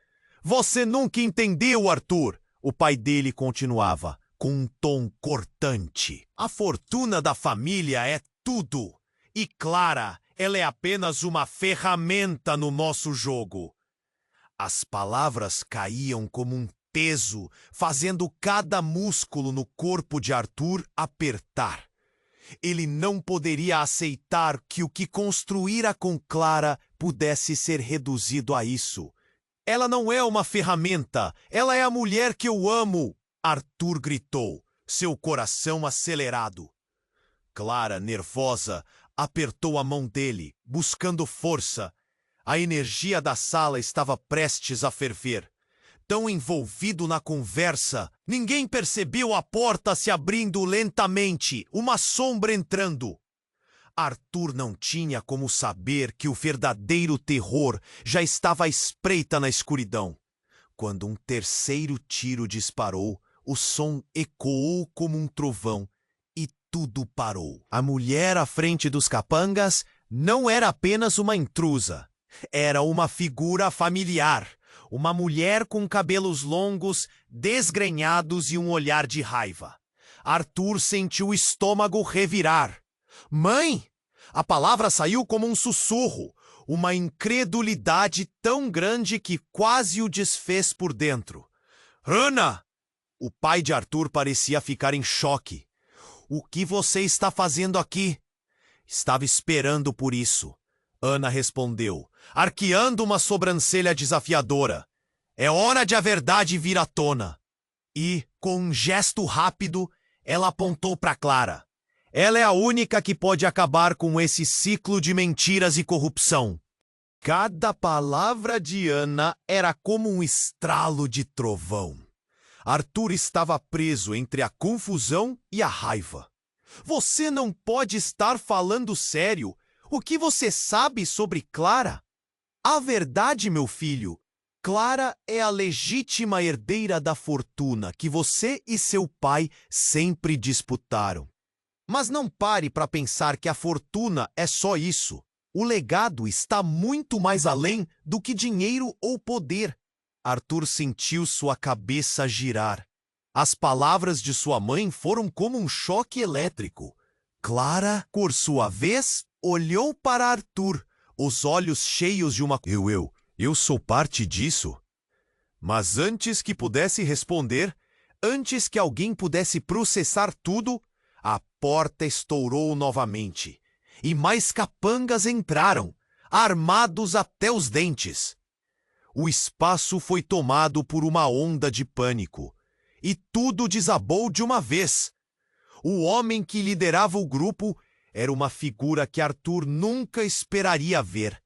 [SPEAKER 1] Você nunca entendeu, Arthur, o pai dele continuava, com um tom cortante. A fortuna da família é tudo, e Clara, ela é apenas uma ferramenta no nosso jogo. As palavras caíam como um peso, fazendo cada músculo no corpo de Arthur apertar. Ele não poderia aceitar que o que construíra com Clara pudesse ser reduzido a isso. Ela não é uma ferramenta, ela é a mulher que eu amo, Arthur gritou, seu coração acelerado. Clara, nervosa, apertou a mão dele, buscando força. A energia da sala estava prestes a ferver. Tão envolvido na conversa, ninguém percebeu a porta se abrindo lentamente, uma sombra entrando. Arthur não tinha como saber que o verdadeiro terror já estava à espreita na escuridão. Quando um terceiro tiro disparou, o som ecoou como um trovão e tudo parou. A mulher à frente dos capangas não era apenas uma intrusa. Era uma figura familiar. Uma mulher com cabelos longos, desgrenhados e um olhar de raiva. Arthur sentiu o estômago revirar. Mãe! A palavra saiu como um sussurro, uma incredulidade tão grande que quase o desfez por dentro. Ana! O pai de Arthur parecia ficar em choque. O que você está fazendo aqui? Estava esperando por isso. Ana respondeu, arqueando uma sobrancelha desafiadora. É hora de a verdade vir à tona. E, com um gesto rápido, ela apontou para Clara. Ela é a única que pode acabar com esse ciclo de mentiras e corrupção. Cada palavra de Ana era como um estralo de trovão. Arthur estava preso entre a confusão e a raiva. Você não pode estar falando sério. O que você sabe sobre Clara? A verdade, meu filho, Clara é a legítima herdeira da fortuna que você e seu pai sempre disputaram. Mas não pare para pensar que a fortuna é só isso. O legado está muito mais além do que dinheiro ou poder. Arthur sentiu sua cabeça girar. As palavras de sua mãe foram como um choque elétrico. Clara, por sua vez, olhou para Arthur, os olhos cheios de uma... Eu sou parte disso? Mas antes que pudesse responder, antes que alguém pudesse processar tudo, a porta estourou novamente. E mais capangas entraram, armados até os dentes. O espaço foi tomado por uma onda de pânico. E tudo desabou de uma vez. O homem que liderava o grupo era uma figura que Arthur nunca esperaria ver.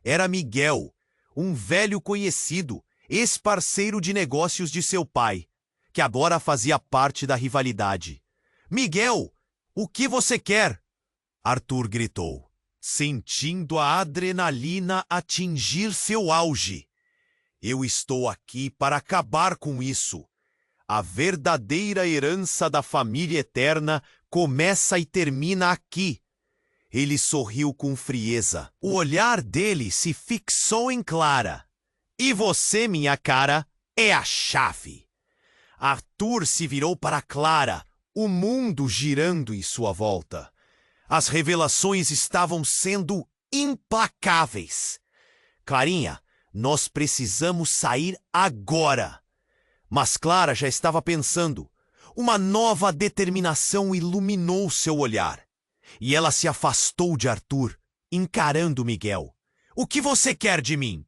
[SPEAKER 1] Era Miguel, um velho conhecido, ex-parceiro de negócios de seu pai, que agora fazia parte da rivalidade. Miguel, o que você quer? Arthur gritou, sentindo a adrenalina atingir seu auge. Eu estou aqui para acabar com isso. A verdadeira herança da família eterna começa e termina aqui. Ele sorriu com frieza. O olhar dele se fixou em Clara. E você, minha cara, é a chave. Arthur se virou para Clara, o mundo girando em sua volta. As revelações estavam sendo implacáveis. Clarinha, nós precisamos sair agora. Mas Clara já estava pensando. Uma nova determinação iluminou seu olhar. E ela se afastou de Arthur, encarando Miguel. O que você quer de mim?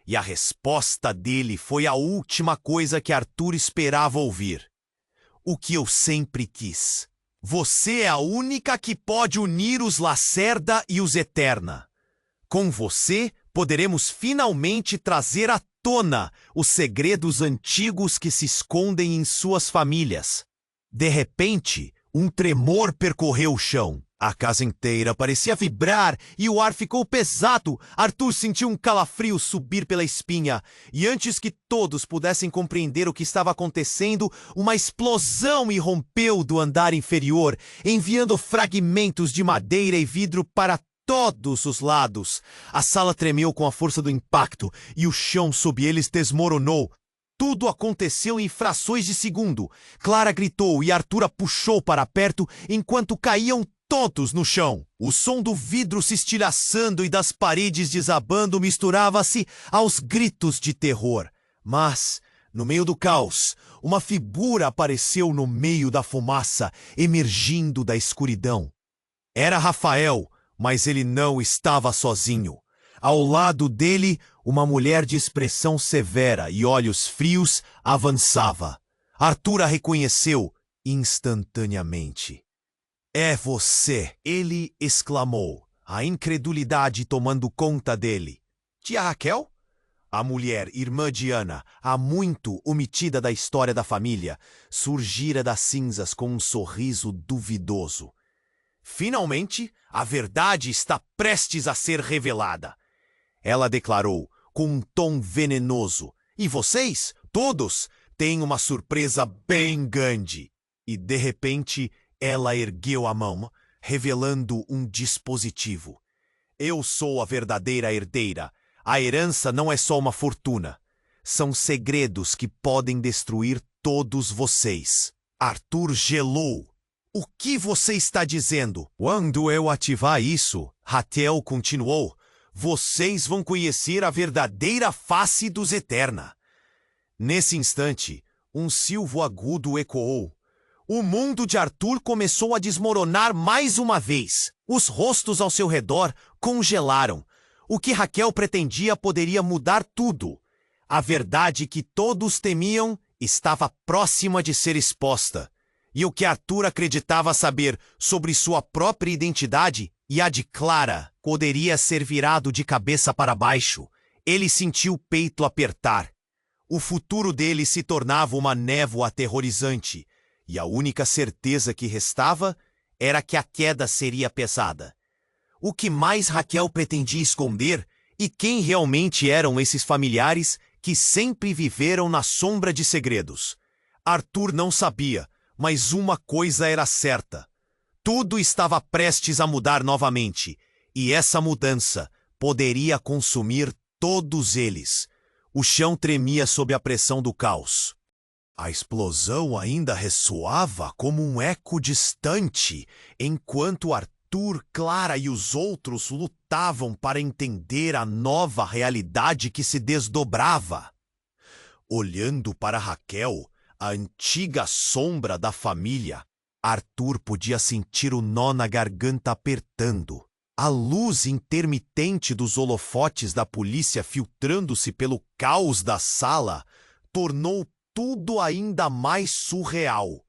[SPEAKER 1] E a resposta dele foi a última coisa que Arthur esperava ouvir. O que eu sempre quis. Você é a única que pode unir os Lacerda e os Eterna. Com você, poderemos finalmente trazer à tona os segredos antigos que se escondem em suas famílias. De repente, um tremor percorreu o chão. A casa inteira parecia vibrar e o ar ficou pesado. Arthur sentiu um calafrio subir pela espinha. E antes que todos pudessem compreender o que estava acontecendo, uma explosão irrompeu do andar inferior, enviando fragmentos de madeira e vidro para todos os lados. A sala tremeu com a força do impacto e o chão sob eles desmoronou. Tudo aconteceu em frações de segundo. Clara gritou e Arthur a puxou para perto enquanto caíam todos no chão. O som do vidro se estilhaçando e das paredes desabando misturava-se aos gritos de terror. Mas, no meio do caos, uma figura apareceu no meio da fumaça, emergindo da escuridão. Era Rafael, mas ele não estava sozinho. Ao lado dele, uma mulher de expressão severa e olhos frios avançava. Arthur a reconheceu instantaneamente. É você, ele exclamou, a incredulidade tomando conta dele. Tia Raquel? A mulher, irmã de Ana, há muito omitida da história da família, surgira das cinzas com um sorriso duvidoso. Finalmente, a verdade está prestes a ser revelada. Ela declarou, com um tom venenoso. E vocês, todos, têm uma surpresa bem grande. E, de repente, ela ergueu a mão, revelando um dispositivo. Eu sou a verdadeira herdeira. A herança não é só uma fortuna. São segredos que podem destruir todos vocês. Arthur gelou. O que você está dizendo? Quando eu ativar isso, Raquel continuou, vocês vão conhecer a verdadeira face dos Eterna. Nesse instante, um silvo agudo ecoou. O mundo de Arthur começou a desmoronar mais uma vez. Os rostos ao seu redor congelaram. O que Raquel pretendia poderia mudar tudo. A verdade que todos temiam estava próxima de ser exposta. E o que Arthur acreditava saber sobre sua própria identidade e a de Clara poderia ser virado de cabeça para baixo. Ele sentiu o peito apertar. O futuro dele se tornava uma névoa aterrorizante. E a única certeza que restava era que a queda seria pesada. O que mais Raquel pretendia esconder e quem realmente eram esses familiares que sempre viveram na sombra de segredos? Arthur não sabia, mas uma coisa era certa. Tudo estava prestes a mudar novamente, e essa mudança poderia consumir todos eles. O chão tremia sob a pressão do caos. A explosão ainda ressoava como um eco distante, enquanto Arthur Arthur, Clara e os outros lutavam para entender a nova realidade que se desdobrava. Olhando para Raquel, a antiga sombra da família, Arthur podia sentir o nó na garganta apertando. A luz intermitente dos holofotes da polícia filtrando-se pelo caos da sala tornou tudo ainda mais surreal.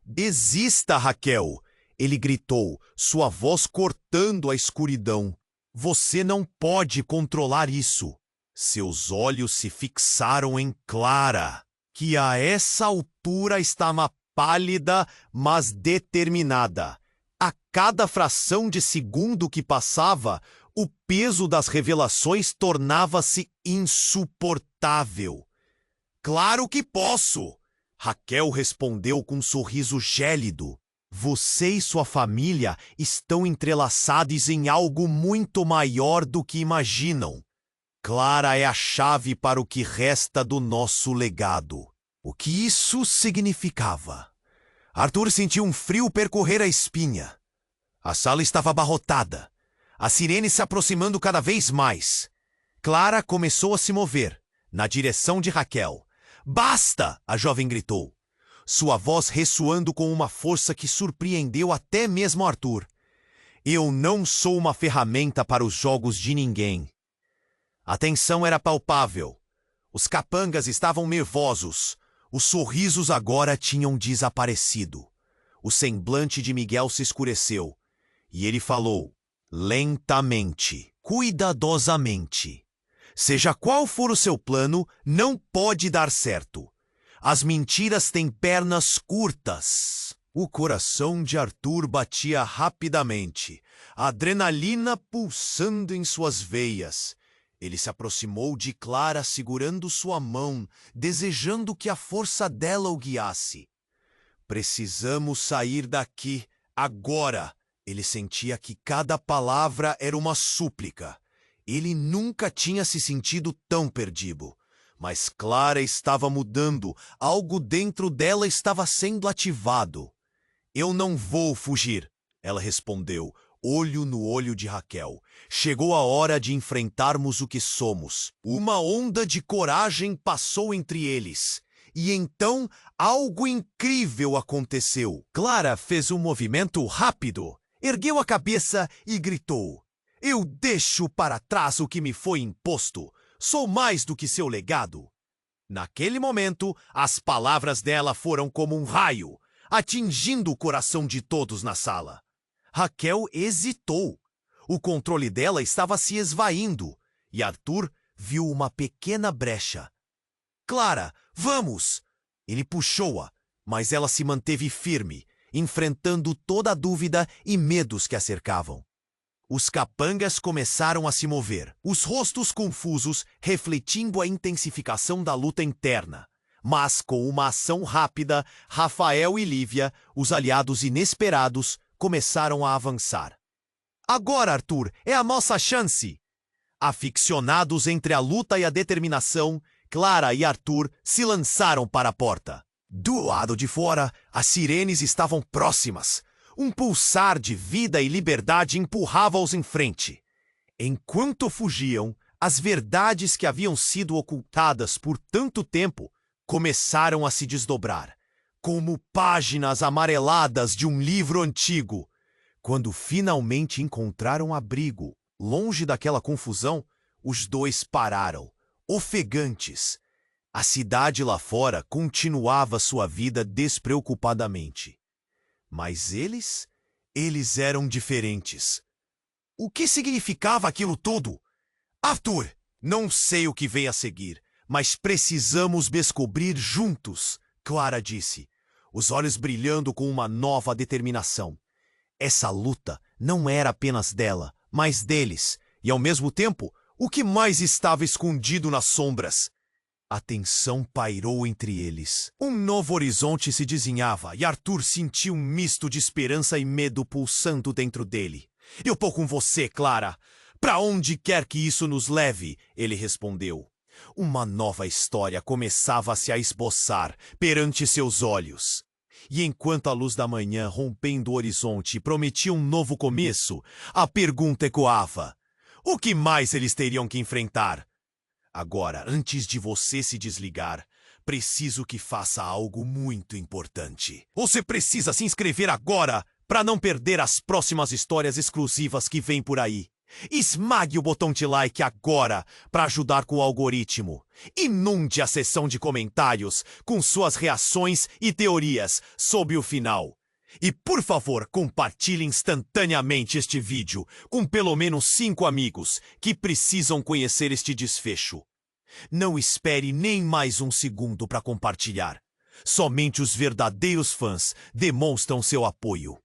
[SPEAKER 1] "Desista, Raquel!" ele gritou, sua voz cortando a escuridão. "Você não pode controlar isso." Seus olhos se fixaram em Clara, que a essa altura estava pálida, mas determinada. A cada fração de segundo que passava, o peso das revelações tornava-se insuportável. "Claro que posso!" Raquel respondeu com um sorriso gélido. "Você e sua família estão entrelaçados em algo muito maior do que imaginam. Clara é a chave para o que resta do nosso legado." O que isso significava? Arthur sentiu um frio percorrer a espinha. A sala estava abarrotada, as sirenes se aproximando cada vez mais. Clara começou a se mover, na direção de Raquel. "Basta!" a jovem gritou, sua voz ressoando com uma força que surpreendeu até mesmo Arthur. "Eu não sou uma ferramenta para os jogos de ninguém." A tensão era palpável. Os capangas estavam nervosos. Os sorrisos agora tinham desaparecido. O semblante de Miguel se escureceu. E ele falou, lentamente, cuidadosamente: "Seja qual for o seu plano, não pode dar certo. As mentiras têm pernas curtas." O coração de Arthur batia rapidamente, a adrenalina pulsando em suas veias. Ele se aproximou de Clara segurando sua mão, desejando que a força dela o guiasse. "Precisamos sair daqui, agora." Ele sentia que cada palavra era uma súplica. Ele nunca tinha se sentido tão perdido. Mas Clara estava mudando, algo dentro dela estava sendo ativado. "Eu não vou fugir," ela respondeu, olho no olho de Raquel. "Chegou a hora de enfrentarmos o que somos." Uma onda de coragem passou entre eles. E então, algo incrível aconteceu. Clara fez um movimento rápido, ergueu a cabeça e gritou: "Eu deixo para trás o que me foi imposto. Sou mais do que seu legado." Naquele momento, as palavras dela foram como um raio, atingindo o coração de todos na sala. Raquel hesitou. O controle dela estava se esvaindo, e Arthur viu uma pequena brecha. "Clara, vamos!" Ele puxou-a, mas ela se manteve firme, enfrentando toda a dúvida e medos que a cercavam. Os capangas começaram a se mover, os rostos confusos refletindo a intensificação da luta interna. Mas, com uma ação rápida, Rafael e Lívia, os aliados inesperados, começaram a avançar. "Agora, Arthur, é a nossa chance!" Aficionados entre a luta e a determinação, Clara e Arthur se lançaram para a porta. Do lado de fora, as sirenes estavam próximas. Um pulsar de vida e liberdade empurrava-os em frente. Enquanto fugiam, as verdades que haviam sido ocultadas por tanto tempo começaram a se desdobrar, como páginas amareladas de um livro antigo. Quando finalmente encontraram abrigo, longe daquela confusão, os dois pararam, ofegantes. A cidade lá fora continuava sua vida despreocupadamente. Mas eles eram diferentes. O que significava aquilo tudo? "Arthur, não sei o que vem a seguir, mas precisamos descobrir juntos", Clara disse, os olhos brilhando com uma nova determinação. Essa luta não era apenas dela, mas deles, e ao mesmo tempo, o que mais estava escondido nas sombras. A tensão pairou entre eles. Um novo horizonte se desenhava e Arthur sentiu um misto de esperança e medo pulsando dentro dele. "Eu tô com você, Clara. Pra onde quer que isso nos leve", ele respondeu. Uma nova história começava a se esboçar perante seus olhos. E enquanto a luz da manhã rompendo o horizonte prometia um novo começo, a pergunta ecoava: o que mais eles teriam que enfrentar? Agora, antes de você se desligar, preciso que faça algo muito importante. Você precisa se inscrever agora para não perder as próximas histórias exclusivas que vêm por aí. Esmague o botão de like agora para ajudar com o algoritmo. Inunde a seção de comentários com suas reações e teorias sobre o final. E, por favor, compartilhe instantaneamente este vídeo com pelo menos 5 amigos que precisam conhecer este desfecho. Não espere nem mais um segundo para compartilhar. Somente os verdadeiros fãs demonstram seu apoio.